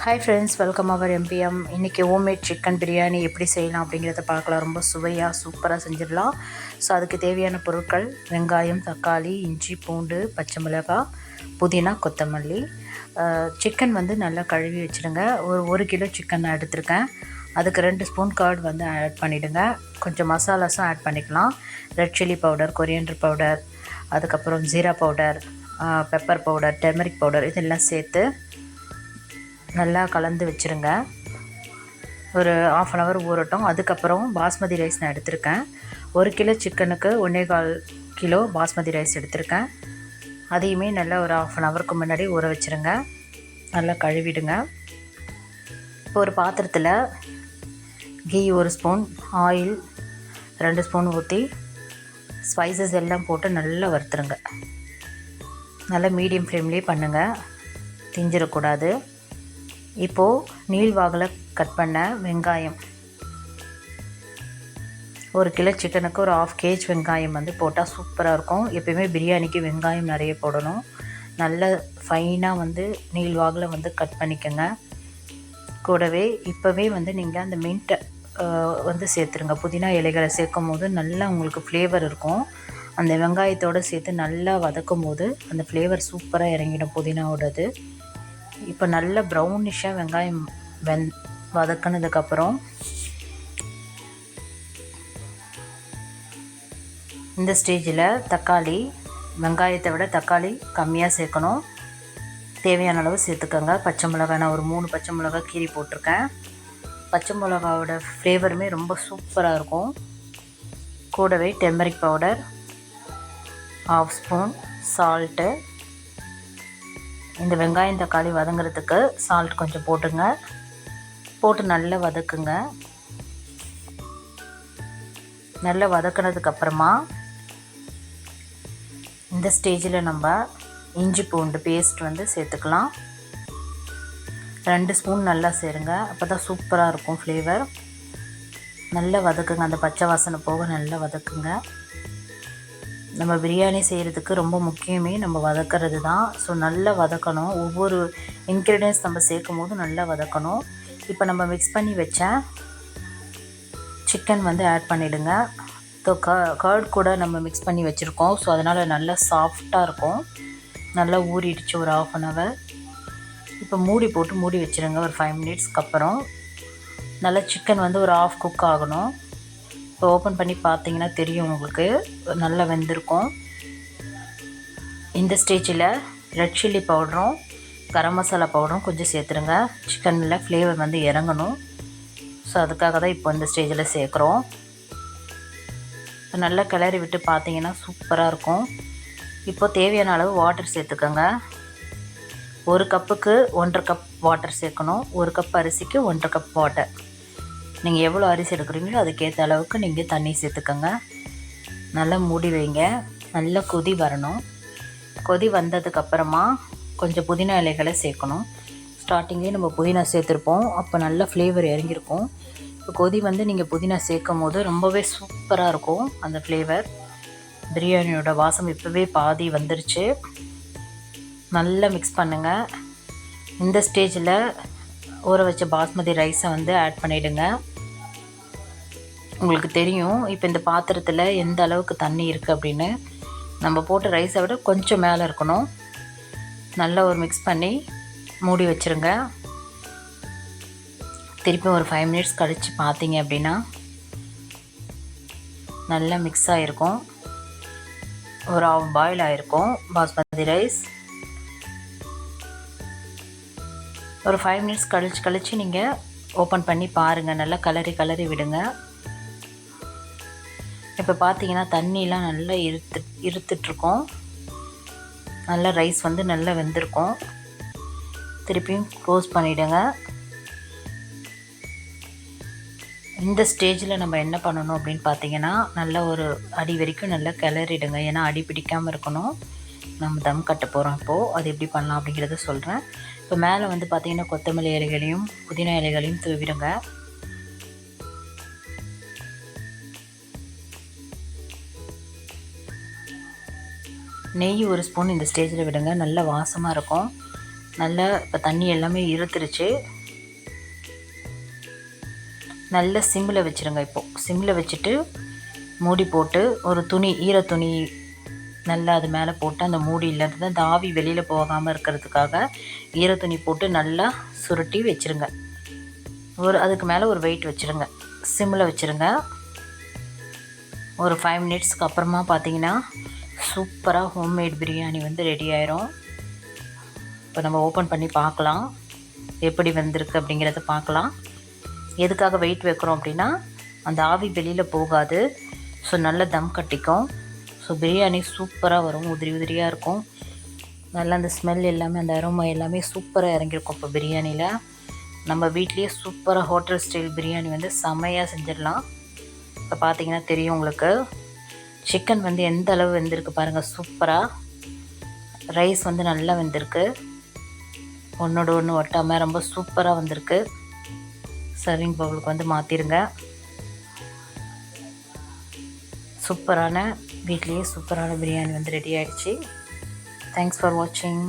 Hi friends, welcome அவர் MBM. இன்றைக்கி homemade chicken biryani எப்படி செய்யலாம் அப்படிங்கிறத பார்க்கலாம். ரொம்ப சுவையாக சூப்பராக செஞ்சிடலாம். ஸோ அதுக்கு தேவையான பொருட்கள்: வெங்காயம், தக்காளி, இஞ்சி, பூண்டு, பச்சை மிளகாய், புதினா, கொத்தமல்லி. சிக்கன் வந்து நல்லா கழுவி வச்சுடுங்க. ஒரு கிலோ சிக்கன் நான் எடுத்திருக்கேன். அதுக்கு 2 ஸ்பூன் கர்ட் வந்து ஆட் பண்ணிவிடுங்க. கொஞ்சம் மசாலாஸும் ஆட் பண்ணிக்கலாம். Red chilli powder, coriander powder, அதுக்கப்புறம் jeera powder, pepper powder, turmeric powder, இதெல்லாம் சேர்த்து நல்லா கலந்து வச்சுருங்க. ஒரு ½ அன் ஹவர் ஊறட்டும். அதுக்கப்புறம் பாஸ்மதி ரைஸ் நான் எடுத்திருக்கேன். 1 கிலோ சிக்கனுக்கு 1.25 கிலோ பாஸ்மதி ரைஸ் எடுத்திருக்கேன். அதையுமே நல்லா ஒரு ½ அன் ஹவருக்கு முன்னாடி ஊற வச்சுருங்க. நல்லா கழுவிடுங்க. இப்போ ஒரு பாத்திரத்தில் கீ 1 ஸ்பூன், ஆயில் 2 ஸ்பூன் ஊற்றி ஸ்பைசஸ் எல்லாம் போட்டு நல்லா வறுத்துருங்க. நல்லா மீடியம் ஃப்ளேம்லேயே பண்ணுங்கள், திஞ்சிடக்கூடாது. இப்போது நீள்வாகில் கட் பண்ண வெங்காயம், 1 கிலோ சிக்கனுக்கு ஒரு ½ கேஜ் வெங்காயம் வந்து போட்டால் சூப்பராக இருக்கும். எப்பயுமே பிரியாணிக்கு வெங்காயம் நிறைய போடணும். நல்ல ஃபைனாக வந்து நீள்வாகில் வந்து கட் பண்ணிக்கோங்க. கூடவே இப்போவே வந்து நீங்கள் அந்த மின்ட்டை வந்து சேர்த்துருங்க. புதினா இலைகளை சேர்க்கும் போது நல்லா உங்களுக்கு ஃப்ளேவர் இருக்கும். அந்த வெங்காயத்தோடு சேர்த்து நல்லா வதக்கும் போது அந்த ஃப்ளேவர் சூப்பராக இறங்கிடும் புதினாவோடது. இப்போ நல்ல ப்ரௌனிஷாக வெங்காயம் வதக்கினதுக்கப்புறம் இந்த ஸ்டேஜில் தக்காளி, வெங்காயத்தை விட தக்காளி கம்மியாக சேர்க்கணும். தேவையான அளவு சேர்த்துக்கோங்க. பச்சை மிளகாய் நான் ஒரு 3 பச்சை மிளகாய் கீறி போட்டிருக்கேன். பச்சை மிளகாவோட ஃப்ளேவருமே ரொம்ப சூப்பராக இருக்கும். கூடவே டர்மரிக் பவுடர், ½ ஸ்பூன், சால்ட்டு. இந்த வெங்காயம் தக்காளி வதங்கிறதுக்கு சால்ட் கொஞ்சம் போட்டுங்க. போட்டு நல்லா வதக்குங்க. நல்லா வதக்கினதுக்கப்புறமா இந்த ஸ்டேஜில் நம்ம இஞ்சி பூண்டு பேஸ்ட் வந்து சேர்த்துக்கலாம். 2 ஸ்பூன் நல்லா சேருங்க. அப்போ தான் சூப்பராக இருக்கும் ஃப்ளேவர். நல்லா வதக்குங்க. அந்த பச்சை வாசனை போக நல்லா வதக்குங்க. நம்ம பிரியாணி செய்கிறதுக்கு ரொம்ப முக்கியமே நம்ம வதக்கிறது தான். ஸோ நல்லா வதக்கணும். ஒவ்வொரு இன்க்ரீடியன்ஸ் நம்ம சேர்க்கும் போது நல்லா வதக்கணும். இப்போ நம்ம மிக்ஸ் பண்ணி வச்ச சிக்கன் வந்து ஆட் பண்ணிவிடுங்க. ஸோ கர்ட் கூட நம்ம மிக்ஸ் பண்ணி வச்சுருக்கோம். ஸோ அதனால் நல்லா சாஃப்டாக இருக்கும். நல்லா ஊறிடுச்சு ஒரு ½ அன் ஹவர். இப்போ மூடி வச்சுருங்க. ஒரு 5 மினிட்ஸ்க்கு அப்புறம் நல்லா சிக்கன் வந்து ஒரு ½ குக் ஆகணும். இப்போ ஓப்பன் பண்ணி பார்த்தீங்கன்னா தெரியும் உங்களுக்கு, நல்லா வெந்திருக்கும். இந்த ஸ்டேஜில் ரெட் சில்லி பவுடரும் கரம் மசாலா பவுடரும் கொஞ்சம் சேர்த்துருங்க. சிக்கனில் ஃப்ளேவர் வந்து இறங்கணும். ஸோ அதுக்காக தான் இப்போ இந்த ஸ்டேஜில் சேர்க்குறோம். நல்லா கிளறி விட்டு பார்த்தீங்கன்னா சூப்பராக இருக்கும். இப்போ தேவையான அளவு வாட்டர் சேர்த்துக்கோங்க. 1 கப்புக்கு 1½ கப் வாட்டர் சேர்க்கணும். 1 கப் அரிசிக்கு 1½ கப் வாட்டர். நீங்கள் எவ்வளோ அரிசி எடுக்கிறீங்களோ அதுக்கேற்ற அளவுக்கு நீங்கள் தண்ணி சேர்த்துக்கோங்க. நல்லா மூடி வைங்க. நல்லா கொதி வரணும். கொதி வந்ததுக்கப்புறமா கொஞ்சம் புதினா இலைகளை சேர்க்கணும். ஸ்டார்டிங்லேயே நம்ம புதினா சேர்த்துருப்போம். அப்போ நல்லா ஃப்ளேவர் இறங்கியிருக்கும். இப்போ கொதி வந்து நீங்கள் புதினா சேர்க்கும் போது ரொம்பவே சூப்பராக இருக்கும் அந்த ஃப்ளேவர். பிரியாணியோட வாசம் இப்போவே பாதி வந்துருச்சு. நல்லா மிக்ஸ் பண்ணுங்கள். இந்த ஸ்டேஜில் ஊற வச்ச பாஸ்மதி ரைஸை வந்து ஆட் பண்ணிவிடுங்க. உங்களுக்கு தெரியும் இப்போ இந்த பாத்திரத்தில் எந்த அளவுக்கு தண்ணி இருக்குது அப்படின்னு. நம்ம போட்ட ரைஸை விட கொஞ்சம் மேலே இருக்கணும். நல்லா ஒரு மிக்ஸ் பண்ணி மூடி வச்சுருங்க. திருப்பி ஒரு 5 மினிட்ஸ் கழித்து பார்த்தீங்க அப்படின்னா நல்லா மிக்ஸ் ஆகிருக்கும். ஒரு ½ பாயில் ஆகிருக்கும் பாஸ்மதி ரைஸ். ஒரு 5 மினிட்ஸ் கழித்து நீங்கள் ஓப்பன் பண்ணி பாருங்கள். நல்லா கலரி விடுங்க. இப்போ பார்த்தீங்கன்னா தண்ணியெலாம் நல்லா இருத்துட்ருக்கோம். நல்லா ரைஸ் வந்து நல்லா வெந்திருக்கும். திருப்பியும் க்ளோஸ் பண்ணிவிடுங்க. இந்த ஸ்டேஜில் நம்ம என்ன பண்ணணும் அப்படின்னு பார்த்தீங்கன்னா நல்லா ஒரு அடி வரைக்கும் நல்லா கிளறிடுங்க. ஏன்னா அடி பிடிக்காமல் இருக்கணும். நம்ம தம் கட்ட போகிறோம். இப்போது அது எப்படி பண்ணலாம் அப்படிங்கிறத சொல்கிறேன். இப்போ மேலே வந்து பார்த்திங்கன்னா கொத்தமல்லி இலைகளையும் புதினா இலைகளையும் தூவிடுங்க. நெய் 1 ஸ்பூன் இந்த ஸ்டேஜில் விடுங்க. நல்ல வாசமாக இருக்கும். நல்லா இப்போ தண்ணி எல்லாமே இருத்துருச்சு. நல்ல சிம்மில் வச்சுருங்க. இப்போது சிம்மில் வச்சுட்டு மூடி போட்டு ஒரு துணி, ஈர துணி நல்லா அது மேலே போட்டு அந்த மூடியிலேருந்து அந்த ஆவி வெளியில் போகாமல் இருக்கிறதுக்காக ஈர துணி போட்டு நல்லா சுருட்டி வச்சுருங்க. அதுக்கு மேலே ஒரு வெயிட் வச்சுருங்க. சிம்மில் வச்சுருங்க. ஒரு 5 மினிட்ஸ்க்கு அப்புறமா பார்த்தீங்கன்னா சூப்பராக ஹோம்மேட் பிரியாணி வந்து ரெடி ஆயிரும். இப்போ நம்ம ஓப்பன் பண்ணி பார்க்கலாம் எப்படி வந்திருக்கு அப்படிங்கிறத பார்க்கலாம். எதுக்காக வெயிட் வைக்கிறோம் அப்படின்னா அந்த ஆவி வெளியில் போகாது. ஸோ நல்ல தம் கட்டிக்கும். ஸோ பிரியாணி சூப்பராக வரும். உதிரி உதிரியாக இருக்கும். நல்லா அந்த ஸ்மெல் எல்லாமே அந்த அரோமா எல்லாமே சூப்பராக இறங்கியிருக்கும். இப்போ பிரியாணியில் நம்ம வீட்லேயே சூப்பராக ஹோட்டல் ஸ்டைல் பிரியாணி வந்து செம்மையாக செஞ்சிடலாம். இப்போ பார்த்தீங்கன்னா தெரியும் உங்களுக்கு. சிக்கன் வந்து எந்த அளவு வெந்திருக்கு பாருங்கள். சூப்பராக ரைஸ் வந்து நல்லா வெந்திருக்கு. ஒன்றோட ஒன்று ஒட்டாமல் ரொம்ப சூப்பராக வந்திருக்கு. சர்விங் பவுலுக்கு வந்து மாற்றிடுங்க. சூப்பரான வீட்லேயே சூப்பரான பிரியாணி வந்து ரெடி ஆகிடுச்சு. தேங்க்ஸ் ஃபார் வாட்சிங்.